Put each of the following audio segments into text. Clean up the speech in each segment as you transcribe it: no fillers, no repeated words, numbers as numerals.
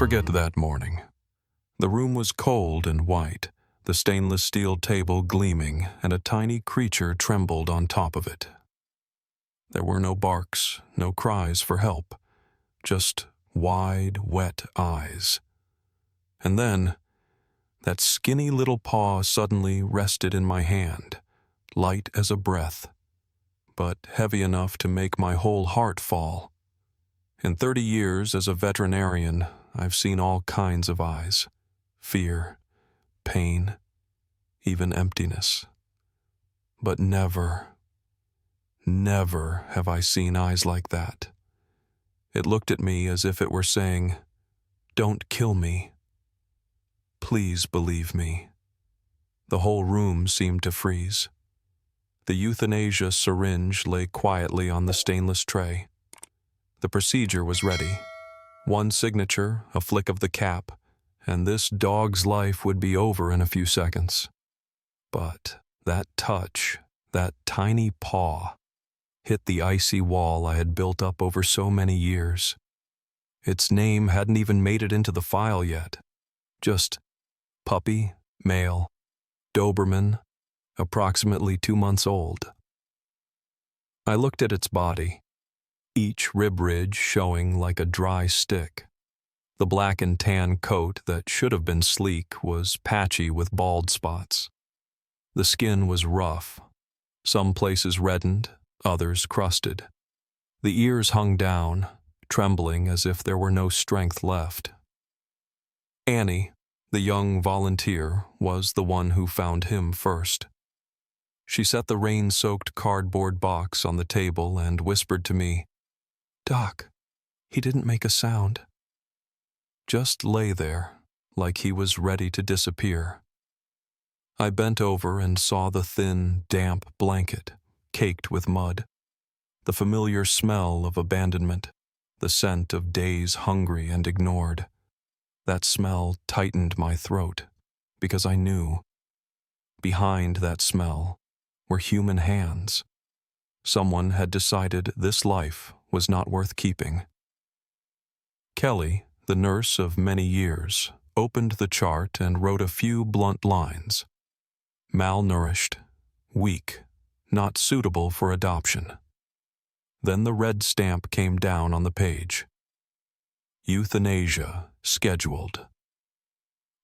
forget that morning. The room was cold and white, the stainless steel table gleaming, and a tiny creature trembled on top of it. There were no barks, no cries for help, just wide, wet eyes. And then, that skinny little paw suddenly rested in my hand, light as a breath, but heavy enough to make my whole heart fall. In 30 years as a veterinarian, I've seen all kinds of eyes: fear, pain, even emptiness. But never have I seen eyes like that. It looked at me as if it were saying, "Don't kill me. Please believe me." The whole room seemed to freeze. The euthanasia syringe lay quietly on the stainless tray. The procedure was ready. One signature, a flick of the cap, and this dog's life would be over in a few seconds. But that touch, that tiny paw, hit the icy wall I had built up over so many years. Its name hadn't even made it into the file yet. Just puppy, male, Doberman, approximately 2 months old. I looked at its body, each rib ridge showing like a dry stick. The black and tan coat that should have been sleek was patchy with bald spots. The skin was rough, some places reddened, others crusted. The ears hung down, trembling as if there were no strength left. Annie, the young volunteer, was the one who found him first. She set the rain-soaked cardboard box on the table and whispered to me, "Doc, he didn't make a sound." Just lay there, like he was ready to disappear. I bent over and saw the thin, damp blanket, caked with mud, the familiar smell of abandonment, the scent of days hungry and ignored. That smell tightened my throat, because I knew. Behind that smell were human hands. Someone had decided this life was not worth keeping. Kelly, the nurse of many years, opened the chart and wrote a few blunt lines. Malnourished, weak, not suitable for adoption. Then the red stamp came down on the page. Euthanasia scheduled.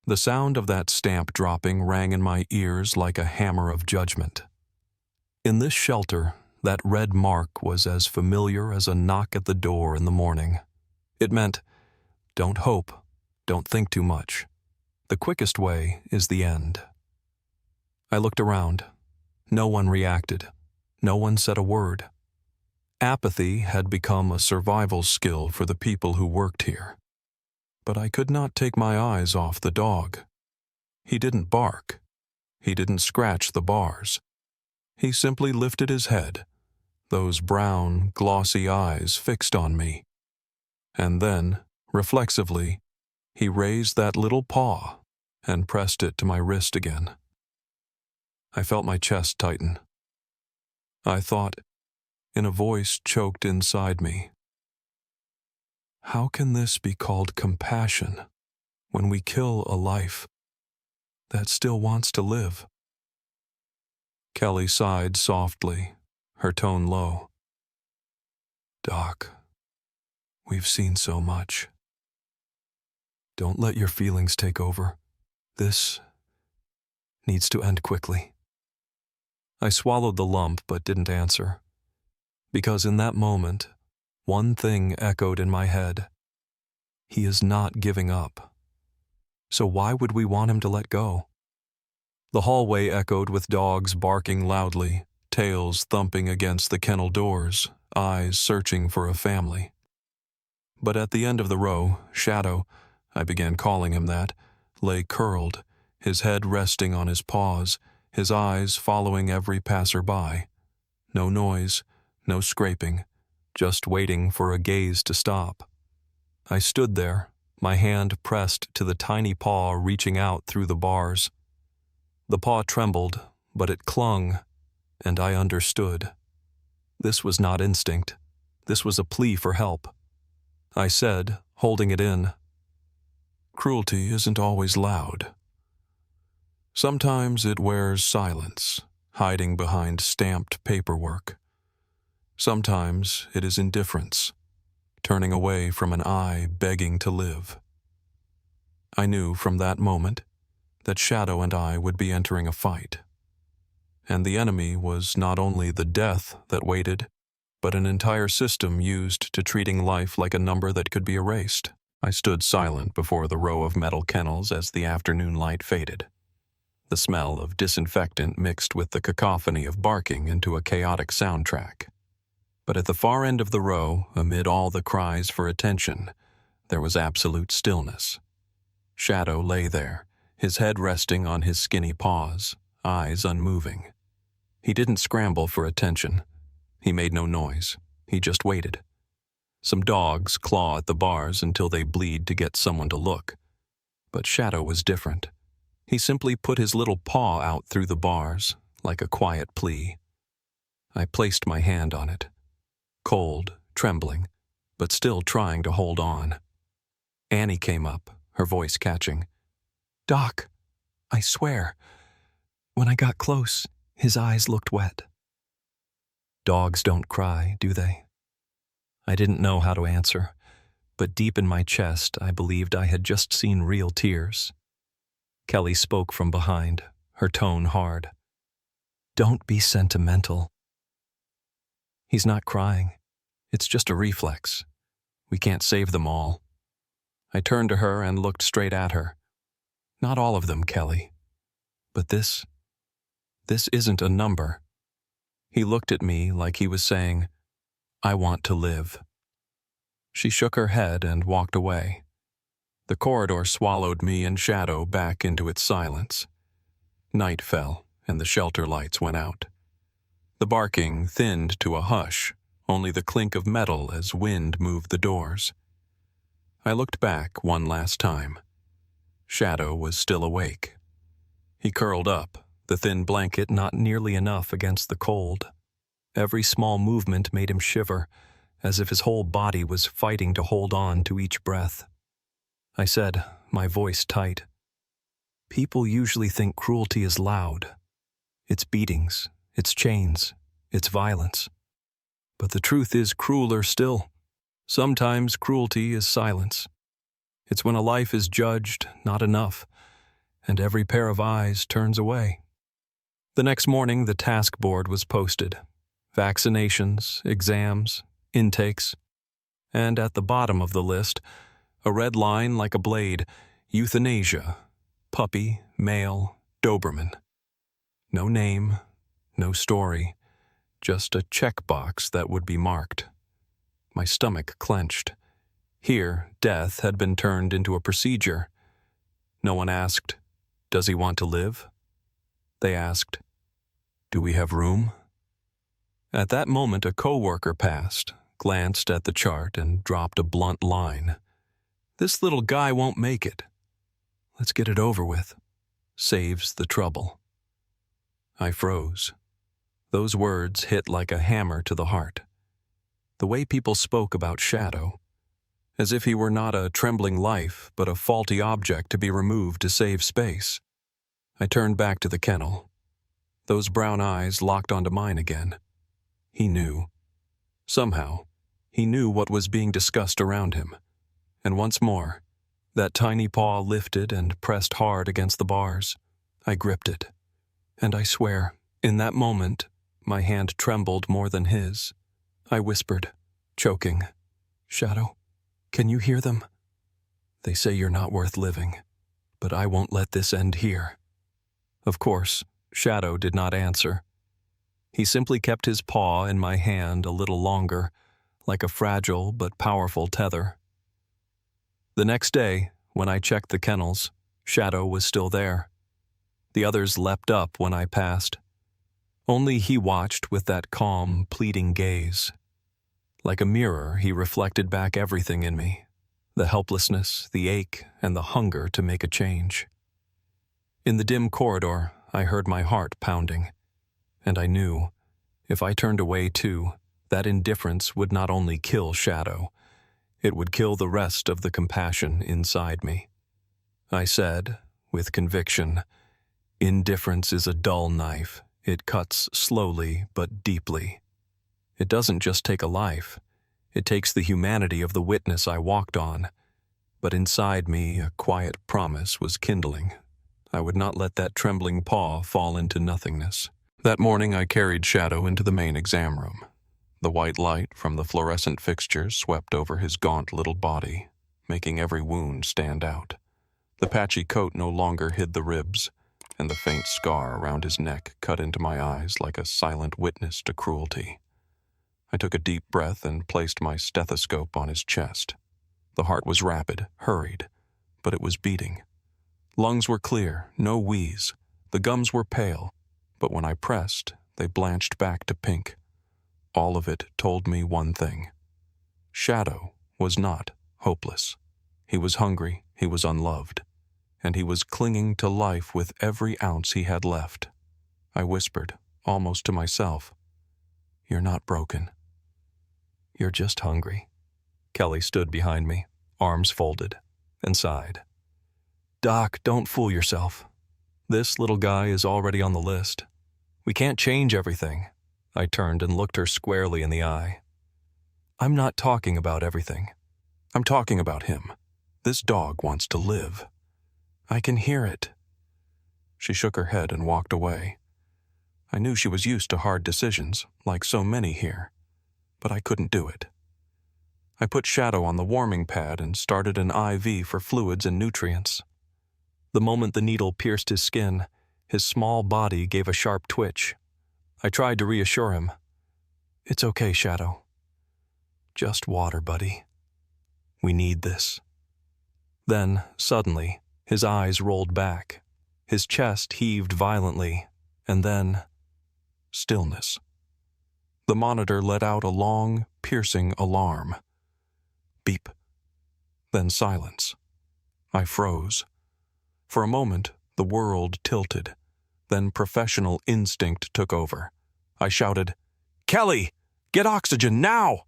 The sound of that stamp dropping rang in my ears like a hammer of judgment. In this shelter, that red mark was as familiar as a knock at the door in the morning. It meant, don't hope, don't think too much. The quickest way is the end. I looked around. No one reacted. No one said a word. Apathy had become a survival skill for the people who worked here. But I could not take my eyes off the dog. He didn't bark. He didn't scratch the bars. He simply lifted his head, those brown, glossy eyes fixed on me. And then, reflexively, he raised that little paw and pressed it to my wrist again. I felt my chest tighten. I thought, in a voice choked inside me, how can this be called compassion when we kill a life that still wants to live? Kelly sighed softly, her tone low. Doc, we've seen so much. Don't let your feelings take over. This needs to end quickly. I swallowed the lump but didn't answer, because in that moment, one thing echoed in my head. He is not giving up. So why would we want him to let go? The hallway echoed with dogs barking loudly, tails thumping against the kennel doors, eyes searching for a family. But at the end of the row, Shadow, I began calling him that, lay curled, his head resting on his paws, his eyes following every passerby. No noise, no scraping, just waiting for a gaze to stop. I stood there, my hand pressed to the tiny paw reaching out through the bars. The paw trembled, but it clung, and I understood. This was not instinct. This was a plea for help. I said, holding it in, Cruelty isn't always loud. Sometimes it wears silence, hiding behind stamped paperwork. Sometimes it is indifference, turning away from an eye begging to live. I knew from that moment that Shadow and I would be entering a fight. And the enemy was not only the death that waited, but an entire system used to treating life like a number that could be erased. I stood silent before the row of metal kennels as the afternoon light faded. The smell of disinfectant mixed with the cacophony of barking into a chaotic soundtrack. But at the far end of the row, amid all the cries for attention, there was absolute stillness. Shadow lay there, his head resting on his skinny paws, eyes unmoving. He didn't scramble for attention. He made no noise. He just waited. Some dogs claw at the bars until they bleed to get someone to look. But Shadow was different. He simply put his little paw out through the bars, like a quiet plea. I placed my hand on it. Cold, trembling, but still trying to hold on. Annie came up, her voice catching. "Doc, I swear." When I got close, his eyes looked wet. Dogs don't cry, do they? I didn't know how to answer, but deep in my chest I believed I had just seen real tears. Kelly spoke from behind, her tone hard. "Don't be sentimental. He's not crying. It's just a reflex. We can't save them all." I turned to her and looked straight at her. "Not all of them, Kelly. But this isn't a number." He looked at me like he was saying, "I want to live." She shook her head and walked away. The corridor swallowed me and Shadow back into its silence. Night fell, and the shelter lights went out. The barking thinned to a hush, only the clink of metal as wind moved the doors. I looked back one last time. Shadow was still awake. He curled up, the thin blanket not nearly enough against the cold. Every small movement made him shiver, as if his whole body was fighting to hold on to each breath. I said, my voice tight, "People usually think cruelty is loud. It's beatings, it's chains, it's violence. But the truth is crueler still. Sometimes cruelty is silence. It's when a life is judged not enough, and every pair of eyes turns away." The next morning, the task board was posted. Vaccinations, exams, intakes. And at the bottom of the list, a red line like a blade, euthanasia, puppy, male, Doberman. No name, no story, just a checkbox that would be marked. My stomach clenched. Here, death had been turned into a procedure. No one asked, "Does he want to live?" They asked, "Do we have room?" At that moment, a coworker passed, glanced at the chart, and dropped a blunt line. "This little guy won't make it. Let's get it over with. Saves the trouble." I froze. Those words hit like a hammer to the heart. The way people spoke about Shadow, as if he were not a trembling life, but a faulty object to be removed to save space. I turned back to the kennel. Those brown eyes locked onto mine again. He knew. Somehow, he knew what was being discussed around him. And once more, that tiny paw lifted and pressed hard against the bars. I gripped it. And I swear, in that moment, my hand trembled more than his. I whispered, choking, "Shadow, can you hear them? They say you're not worth living, but I won't let this end here." Of course, Shadow did not answer. He simply kept his paw in my hand a little longer, like a fragile but powerful tether. The next day, when I checked the kennels, Shadow was still there. The others leapt up when I passed. Only he watched with that calm, pleading gaze. Like a mirror, he reflected back everything in me, the helplessness, the ache, and the hunger to make a change. In the dim corridor, I heard my heart pounding, and I knew, if I turned away too, that indifference would not only kill Shadow, it would kill the rest of the compassion inside me. I said, with conviction. Indifference is a dull knife. It cuts slowly but deeply. It doesn't just take a life. It takes the humanity of the witness I walked on. But inside me, a quiet promise was kindling. I would not let that trembling paw fall into nothingness. That morning I carried Shadow into the main exam room. The white light from the fluorescent fixtures swept over his gaunt little body, making every wound stand out. The patchy coat no longer hid the ribs, and the faint scar around his neck cut into my eyes like a silent witness to cruelty. I took a deep breath and placed my stethoscope on his chest. The heart was rapid, hurried, but it was beating. Lungs were clear, no wheeze. The gums were pale, but when I pressed, they blanched back to pink. All of it told me one thing. Shadow was not hopeless. He was hungry, he was unloved, and he was clinging to life with every ounce he had left. I whispered, almost to myself, "You're not broken. You're just hungry." Kelly stood behind me, arms folded, and sighed. "Doc, don't fool yourself. This little guy is already on the list. We can't change everything." I turned and looked her squarely in the eye. "I'm not talking about everything. I'm talking about him. This dog wants to live. I can hear it." She shook her head and walked away. I knew she was used to hard decisions, like so many here, but I couldn't do it. I put Shadow on the warming pad and started an IV for fluids and nutrients. The moment the needle pierced his skin, his small body gave a sharp twitch. I tried to reassure him. "It's okay, Shadow. Just water, buddy. We need this." Then, suddenly, his eyes rolled back. His chest heaved violently, and then stillness. The monitor let out a long, piercing alarm. Beep. Then silence. I froze. For a moment, the world tilted. Then professional instinct took over. I shouted, "Kelly, get oxygen now!"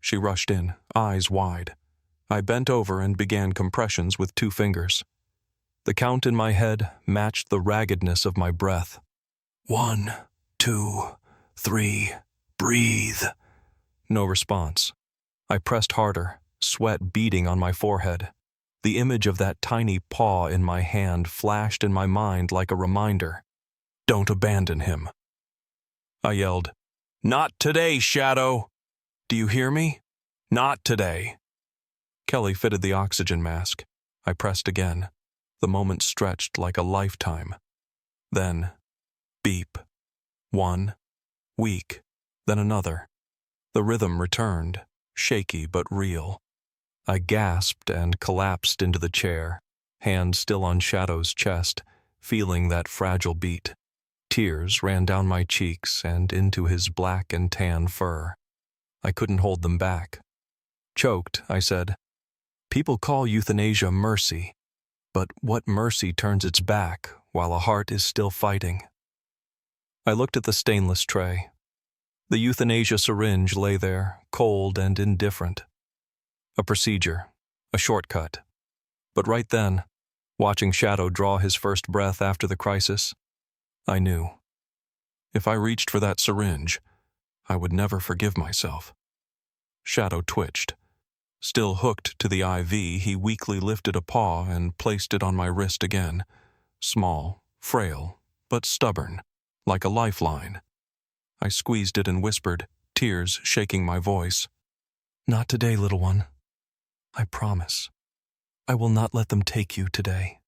She rushed in, eyes wide. I bent over and began compressions with 2 fingers. The count in my head matched the raggedness of my breath. 1, 2, 3, breathe. No response. I pressed harder, sweat beading on my forehead. The image of that tiny paw in my hand flashed in my mind like a reminder. Don't abandon him. I yelled, "Not today, Shadow! Do you hear me? Not today!" Kelly fitted the oxygen mask. I pressed again. The moment stretched like a lifetime. Then, beep. 1, weak, then another. The rhythm returned, shaky but real. I gasped and collapsed into the chair, hand still on Shadow's chest, feeling that fragile beat. Tears ran down my cheeks and into his black and tan fur. I couldn't hold them back. Choked, I said, "People call euthanasia mercy, but what mercy turns its back while a heart is still fighting?" I looked at the stainless tray. The euthanasia syringe lay there, cold and indifferent. A procedure, a shortcut. But right then, watching Shadow draw his first breath after the crisis, I knew. If I reached for that syringe, I would never forgive myself. Shadow twitched. Still hooked to the IV, he weakly lifted a paw and placed it on my wrist again. Small, frail, but stubborn, like a lifeline. I squeezed it and whispered, tears shaking my voice. "Not today, little one. I promise. I will not let them take you today."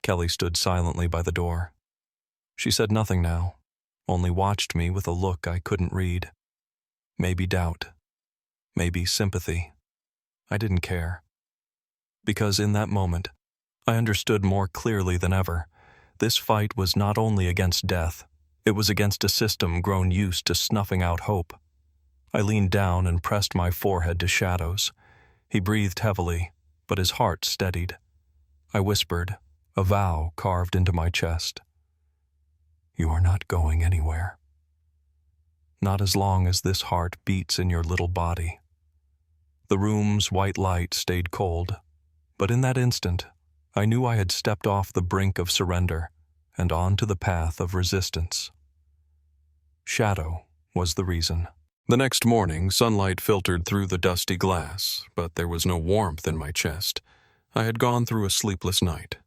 Kelly stood silently by the door. She said nothing now, only watched me with a look I couldn't read. Maybe doubt. Maybe sympathy. I didn't care. Because in that moment, I understood more clearly than ever. This fight was not only against death, it was against a system grown used to snuffing out hope. I leaned down and pressed my forehead to Shadow's. He breathed heavily, but his heart steadied. I whispered, a vow carved into my chest. "You are not going anywhere. Not as long as this heart beats in your little body." The room's white light stayed cold, But in that instant, I knew I had stepped off the brink of surrender and onto the path of resistance. Shadow was the reason. The next morning, sunlight filtered through the dusty glass, but there was no warmth in my chest. I had gone through a sleepless night.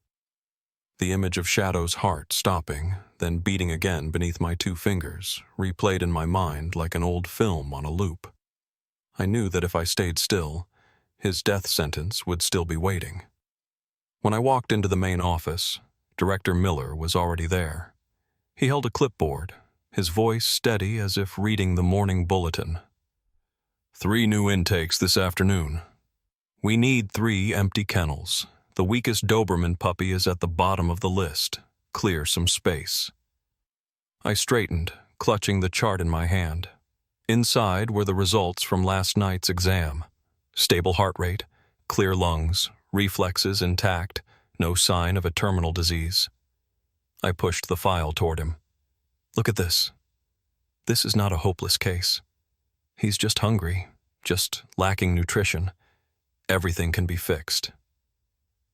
The image of Shadow's heart stopping, then beating again beneath my 2 fingers, replayed in my mind like an old film on a loop. I knew that if I stayed still, his death sentence would still be waiting. When I walked into the main office, Director Miller was already there. He held a clipboard, his voice steady as if reading the morning bulletin. 3 new intakes this afternoon. We need 3 empty kennels. The weakest Doberman puppy is at the bottom of the list. Clear some space. I straightened, clutching the chart in my hand. Inside were the results from last night's exam. Stable heart rate, clear lungs, reflexes intact, no sign of a terminal disease. I pushed the file toward him. Look at this. This is not a hopeless case. He's just hungry, just lacking nutrition. Everything can be fixed.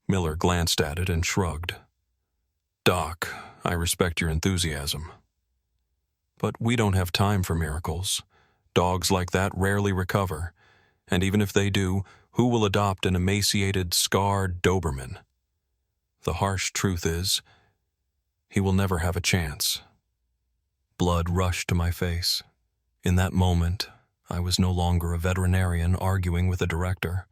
Miller glanced at it and shrugged. Doc, I respect your enthusiasm. But we don't have time for miracles. Dogs like that rarely recover. And even if they do, who will adopt an emaciated, scarred Doberman? The harsh truth is, he will never have a chance. Blood rushed to my face. In that moment, I was no longer a veterinarian arguing with a director.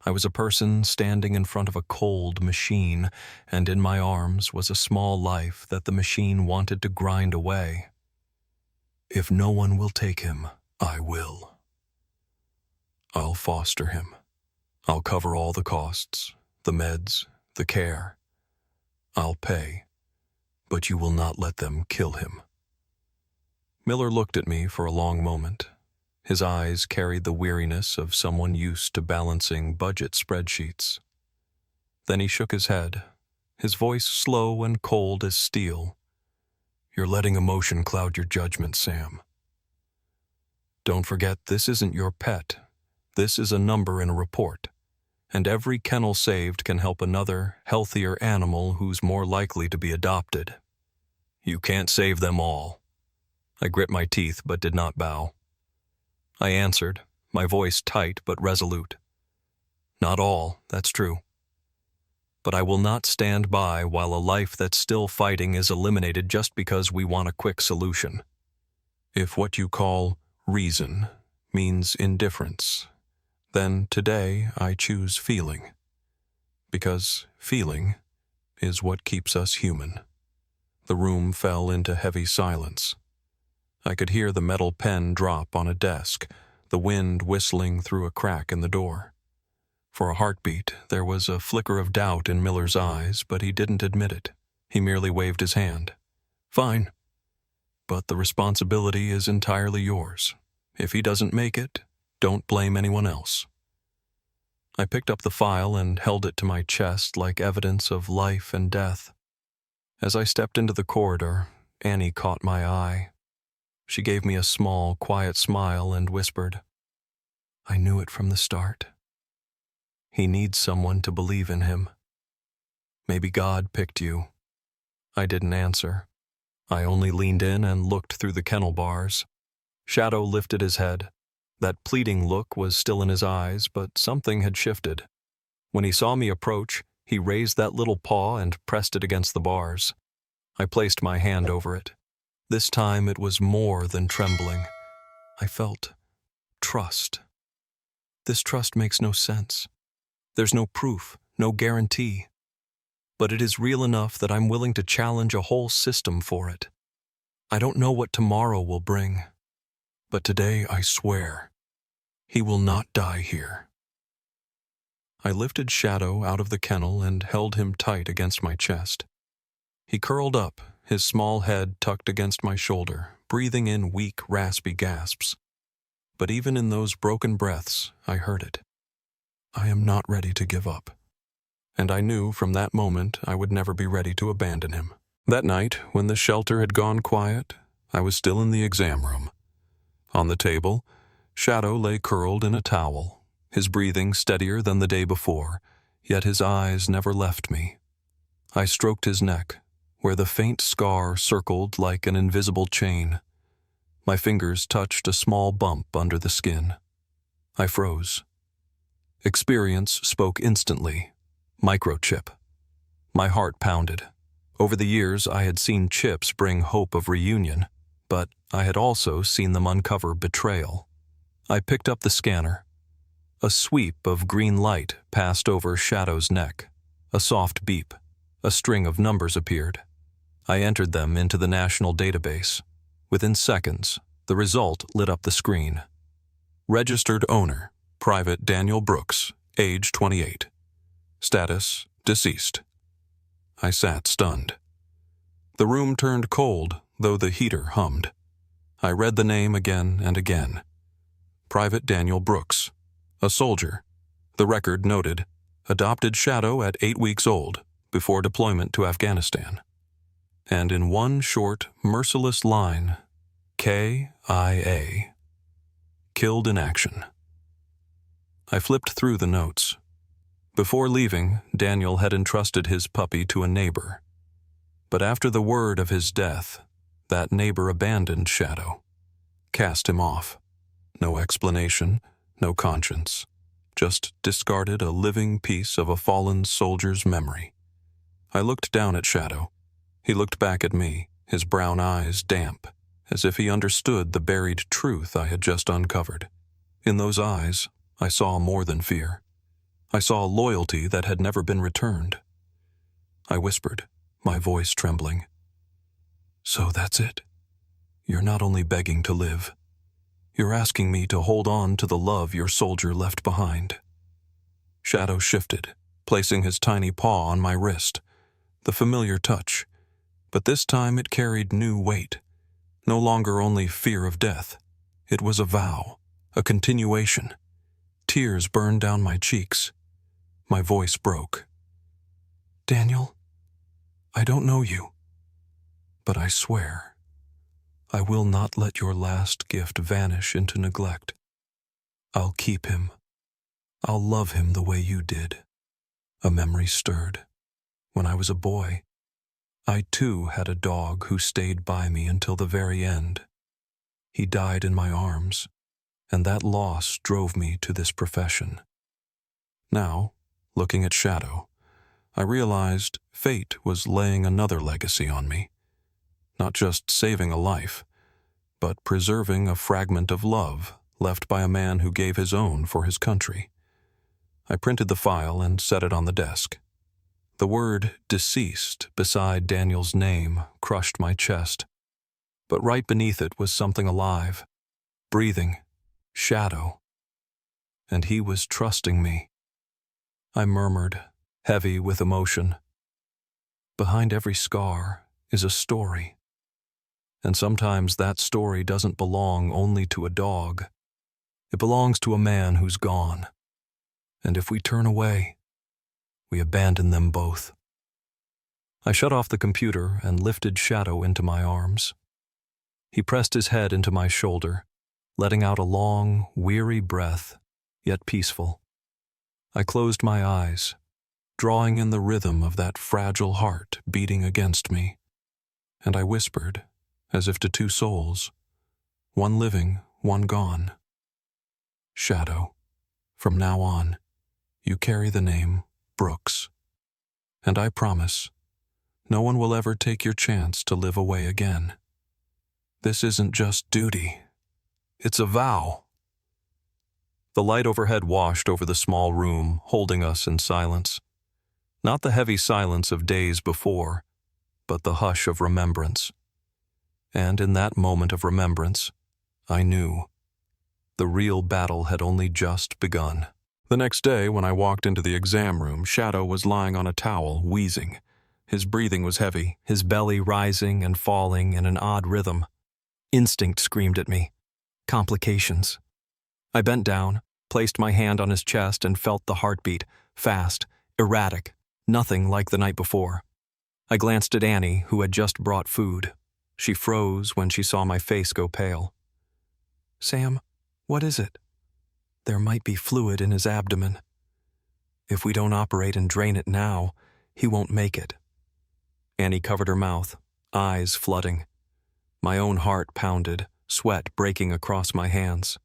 I was a person standing in front of a cold machine, and in my arms was a small life that the machine wanted to grind away. If no one will take him, I will. I'll foster him. I'll cover all the costs, the meds, the care. I'll pay, but you will not let them kill him. Miller looked at me for a long moment. His eyes carried the weariness of someone used to balancing budget spreadsheets. Then he shook his head, his voice slow and cold as steel. You're letting emotion cloud your judgment, Sam. Don't forget, this isn't your pet. This is a number in a report. And every kennel saved can help another, healthier animal who's more likely to be adopted. You can't save them all. I grit my teeth but did not bow. I answered, my voice tight but resolute. Not all, that's true. But I will not stand by while a life that's still fighting is eliminated just because we want a quick solution. If what you call reason means indifference, then today I choose feeling. Because feeling is what keeps us human. The room fell into heavy silence. I could hear the metal pen drop on a desk, the wind whistling through a crack in the door. For a heartbeat, there was a flicker of doubt in Miller's eyes, but he didn't admit it. He merely waved his hand. Fine. But the responsibility is entirely yours. If he doesn't make it, don't blame anyone else. I picked up the file and held it to my chest like evidence of life and death. As I stepped into the corridor, Annie caught my eye. She gave me a small, quiet smile and whispered, I knew it from the start. He needs someone to believe in him. Maybe God picked you. I didn't answer. I only leaned in and looked through the kennel bars. Shadow lifted his head. That pleading look was still in his eyes, but something had shifted. When he saw me approach, he raised that little paw and pressed it against the bars. I placed my hand over it. This time it was more than trembling. I felt trust. This trust makes no sense. There's no proof, no guarantee. But it is real enough that I'm willing to challenge a whole system for it. I don't know what tomorrow will bring. But today I swear, he will not die here. I lifted Shadow out of the kennel and held him tight against my chest. He curled up, his small head tucked against my shoulder, breathing in weak, raspy gasps. But even in those broken breaths, I heard it. I am not ready to give up. And I knew from that moment I would never be ready to abandon him. That night, when the shelter had gone quiet, I was still in the exam room. On the table, Shadow lay curled in a towel, his breathing steadier than the day before, yet his eyes never left me. I stroked his neck, where the faint scar circled like an invisible chain. My fingers touched a small bump under the skin. I froze. Experience spoke instantly. Microchip. My heart pounded. Over the years, I had seen chips bring hope of reunion, but I had also seen them uncover betrayal. I picked up the scanner. A sweep of green light passed over Shadow's neck. A soft beep. A string of numbers appeared. I entered them into the national database. Within seconds, the result lit up the screen. Registered owner, Private Daniel Brooks, age 28. Status, deceased. I sat stunned. The room turned cold, though the heater hummed. I read the name again and again. Private Daniel Brooks, a soldier. The record noted, adopted Shadow at 8 weeks old, before deployment to Afghanistan. And in one short, merciless line, KIA. Killed in action. I flipped through the notes. Before leaving, Daniel had entrusted his puppy to a neighbor. But after the word of his death, that neighbor abandoned Shadow. Cast him off. No explanation, no conscience. Just discarded a living piece of a fallen soldier's memory. I looked down at Shadow. He looked back at me, his brown eyes damp, as if he understood the buried truth I had just uncovered. In those eyes, I saw more than fear. I saw loyalty that had never been returned. I whispered, my voice trembling. So that's it. You're not only begging to live. You're asking me to hold on to the love your soldier left behind. Shadow shifted, placing his tiny paw on my wrist. The familiar touch. But this time it carried new weight. No longer only fear of death. It was a vow, a continuation. Tears burned down my cheeks. My voice broke. Daniel, I don't know you, but I swear, I will not let your last gift vanish into neglect. I'll keep him. I'll love him the way you did. A memory stirred. When I was a boy, I too had a dog who stayed by me until the very end. He died in my arms, and that loss drove me to this profession. Now, looking at Shadow, I realized fate was laying another legacy on me. Not just saving a life, but preserving a fragment of love left by a man who gave his own for his country. I printed the file and set it on the desk. The word deceased beside Daniel's name crushed my chest, but right beneath it was something alive, breathing, Shadow. And he was trusting me. I murmured, heavy with emotion. Behind every scar is a story. And sometimes that story doesn't belong only to a dog. It belongs to a man who's gone. And if we turn away, we abandon them both. I shut off the computer and lifted Shadow into my arms. He pressed his head into my shoulder, letting out a long, weary breath, yet peaceful. I closed my eyes, drawing in the rhythm of that fragile heart beating against me, and I whispered, as if to two souls, one living, one gone. Shadow, from now on, you carry the name Brooks, and I promise, no one will ever take your chance to live away again. This isn't just duty, it's a vow. The light overhead washed over the small room, holding us in silence. Not the heavy silence of days before, but the hush of remembrance. And in that moment of remembrance, I knew the real battle had only just begun. The next day, when I walked into the exam room, Shadow was lying on a towel, wheezing. His breathing was heavy, his belly rising and falling in an odd rhythm. Instinct screamed at me. Complications. I bent down, placed my hand on his chest and felt the heartbeat, fast, erratic, nothing like the night before. I glanced at Annie, who had just brought food. She froze when she saw my face go pale. Sam, what is it? There might be fluid in his abdomen. If we don't operate and drain it now, he won't make it. Annie covered her mouth, eyes flooding. My own heart pounded, sweat breaking across my hands.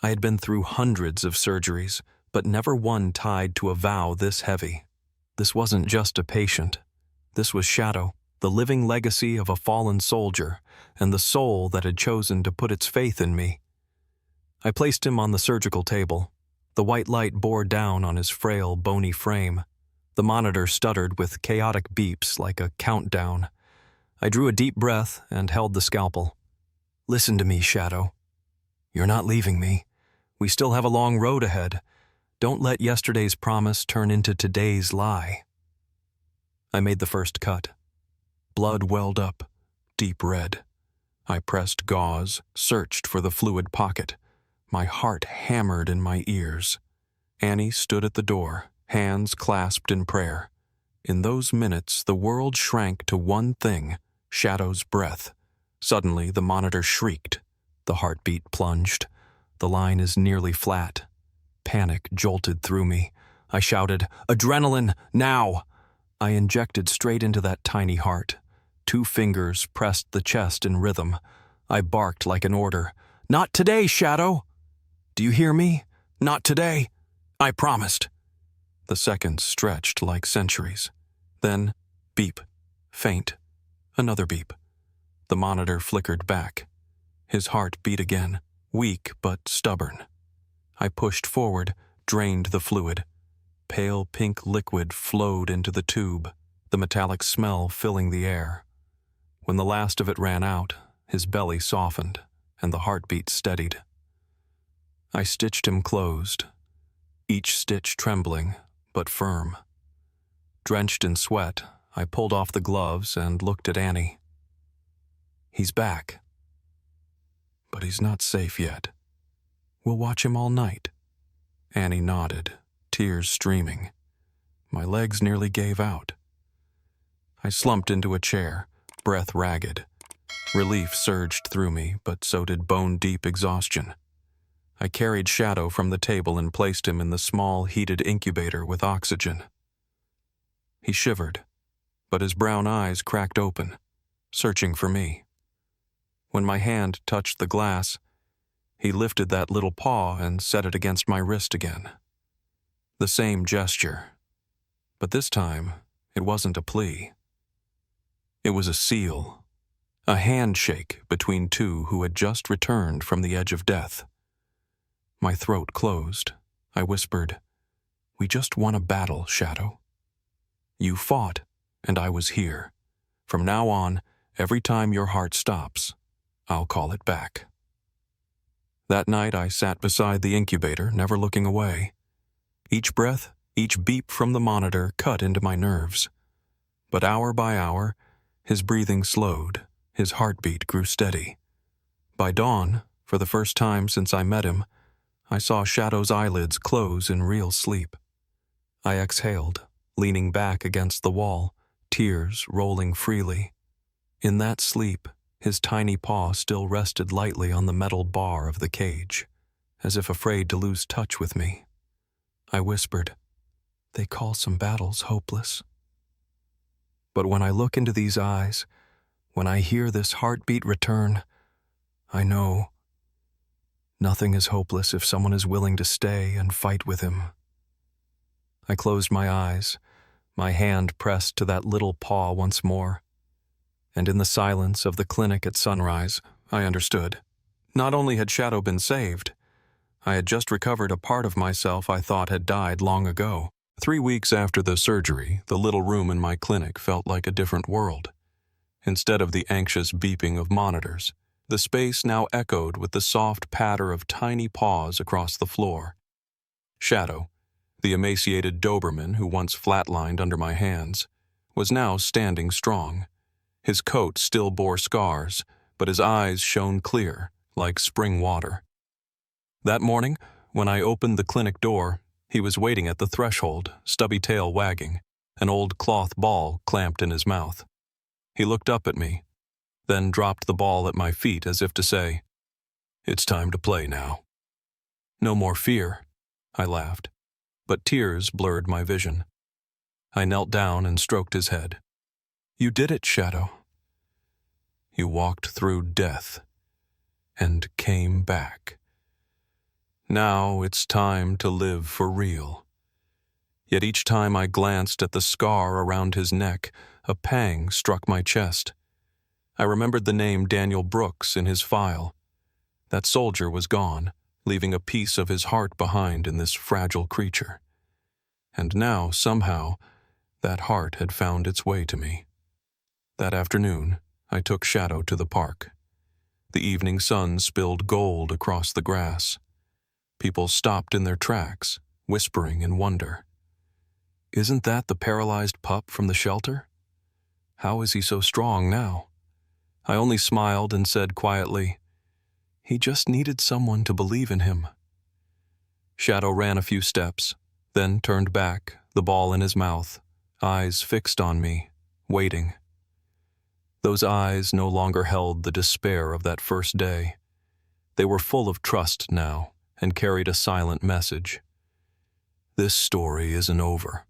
I had been through hundreds of surgeries, but never one tied to a vow this heavy. This wasn't just a patient. This was Shadow, the living legacy of a fallen soldier, and the soul that had chosen to put its faith in me. I placed him on the surgical table. The white light bore down on his frail, bony frame. The monitor stuttered with chaotic beeps like a countdown. I drew a deep breath and held the scalpel. Listen to me, Shadow. You're not leaving me. We still have a long road ahead. Don't let yesterday's promise turn into today's lie. I made the first cut. Blood welled up, deep red. I pressed gauze, searched for the fluid pocket. My heart hammered in my ears. Annie stood at the door, hands clasped in prayer. In those minutes, the world shrank to one thing, Shadow's breath. Suddenly, the monitor shrieked. The heartbeat plunged. The line is nearly flat. Panic jolted through me. I shouted, "Adrenaline, now!" I injected straight into that tiny heart. 2 fingers pressed the chest in rhythm. I barked like an order. "Not today, Shadow!" "Do you hear me? Not today. I promised." The seconds stretched like centuries. Then, beep, faint, another beep. The monitor flickered back. His heart beat again, weak but stubborn. I pushed forward, drained the fluid. Pale pink liquid flowed into the tube, the metallic smell filling the air. When the last of it ran out, his belly softened, and the heartbeat steadied. I stitched him closed, each stitch trembling, but firm. Drenched in sweat, I pulled off the gloves and looked at Annie. He's back. But he's not safe yet. We'll watch him all night. Annie nodded, tears streaming. My legs nearly gave out. I slumped into a chair, breath ragged. Relief surged through me, but so did bone-deep exhaustion. I carried Shadow from the table and placed him in the small, heated incubator with oxygen. He shivered, but his brown eyes cracked open, searching for me. When my hand touched the glass, he lifted that little paw and set it against my wrist again. The same gesture, but this time it wasn't a plea. It was a seal, a handshake between two who had just returned from the edge of death. My throat closed. I whispered, "We just won a battle, Shadow. You fought, and I was here. From now on, every time your heart stops, I'll call it back." That night I sat beside the incubator, never looking away. Each breath, each beep from the monitor cut into my nerves. But hour by hour, his breathing slowed, his heartbeat grew steady. By dawn, for the first time since I met him, I saw Shadow's eyelids close in real sleep. I exhaled, leaning back against the wall, tears rolling freely. In that sleep, his tiny paw still rested lightly on the metal bar of the cage, as if afraid to lose touch with me. I whispered, "They call some battles hopeless." But when I look into these eyes, when I hear this heartbeat return, I know nothing is hopeless if someone is willing to stay and fight with him. I closed my eyes, my hand pressed to that little paw once more. And in the silence of the clinic at sunrise, I understood. Not only had Shadow been saved, I had just recovered a part of myself I thought had died long ago. 3 weeks after the surgery, the little room in my clinic felt like a different world. Instead of the anxious beeping of monitors, the space now echoed with the soft patter of tiny paws across the floor. Shadow, the emaciated Doberman who once flatlined under my hands, was now standing strong. His coat still bore scars, but his eyes shone clear, like spring water. That morning, when I opened the clinic door, he was waiting at the threshold, stubby tail wagging, an old cloth ball clamped in his mouth. He looked up at me, then dropped the ball at my feet as if to say, "It's time to play now." "No more fear," I laughed. but tears blurred my vision. I knelt down and stroked his head. "You did it, Shadow. You walked through death and came back. Now it's time to live for real." Yet each time I glanced at the scar around his neck, a pang struck my chest. I remembered the name Daniel Brooks in his file. That soldier was gone, leaving a piece of his heart behind in this fragile creature. And now, somehow, that heart had found its way to me. That afternoon, I took Shadow to the park. The evening sun spilled gold across the grass. People stopped in their tracks, whispering in wonder. "Isn't that the paralyzed pup from the shelter? How is he so strong now?" I only smiled and said quietly, "He just needed someone to believe in him." Shadow ran a few steps, then turned back, the ball in his mouth, eyes fixed on me, waiting. Those eyes no longer held the despair of that first day. They were full of trust now and carried a silent message. This story isn't over.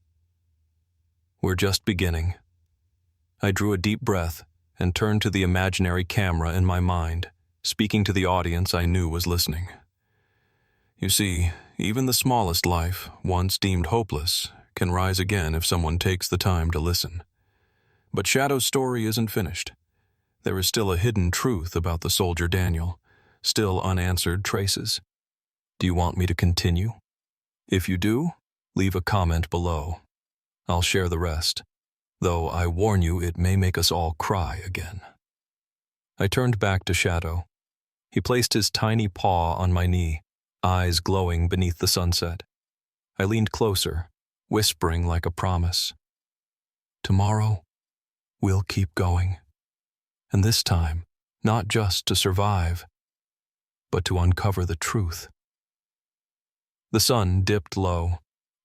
We're just beginning. I drew a deep breath and turned to the imaginary camera in my mind, speaking to the audience I knew was listening. You see, even the smallest life, once deemed hopeless, can rise again if someone takes the time to listen. But Shadow's story isn't finished. There is still a hidden truth about the soldier Daniel, still unanswered traces. Do you want me to continue? If you do, leave a comment below. I'll share the rest, though I warn you it may make us all cry again. I turned back to Shadow. He placed his tiny paw on my knee, eyes glowing beneath the sunset. I leaned closer, whispering like a promise. Tomorrow, we'll keep going. And this time, not just to survive, but to uncover the truth. The sun dipped low,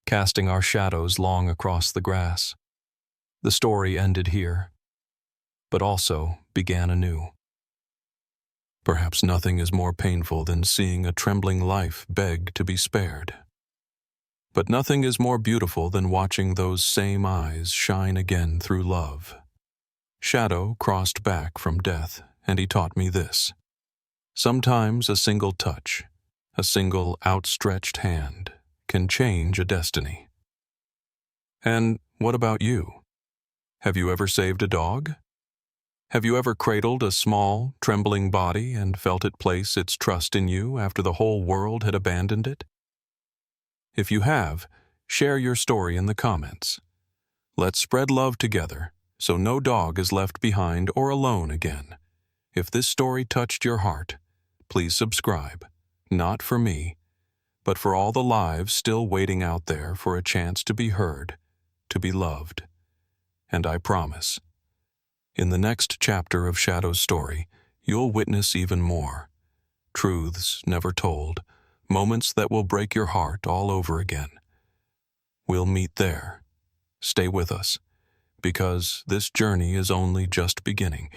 casting our shadows long across the grass. The story ended here, but also began anew. Perhaps nothing is more painful than seeing a trembling life beg to be spared. But nothing is more beautiful than watching those same eyes shine again through love. Shadow crossed back from death, and he taught me this. Sometimes a single touch, a single outstretched hand, can change a destiny. And what about you? Have you ever saved a dog? Have you ever cradled a small, trembling body and felt it place its trust in you after the whole world had abandoned it? If you have, share your story in the comments. Let's spread love together, so no dog is left behind or alone again. If this story touched your heart, please subscribe, not for me, but for all the lives still waiting out there for a chance to be heard, to be loved. And I promise, in the next chapter of Shadow's story, you'll witness even more. Truths never told, moments that will break your heart all over again. We'll meet there. Stay with us, because this journey is only just beginning.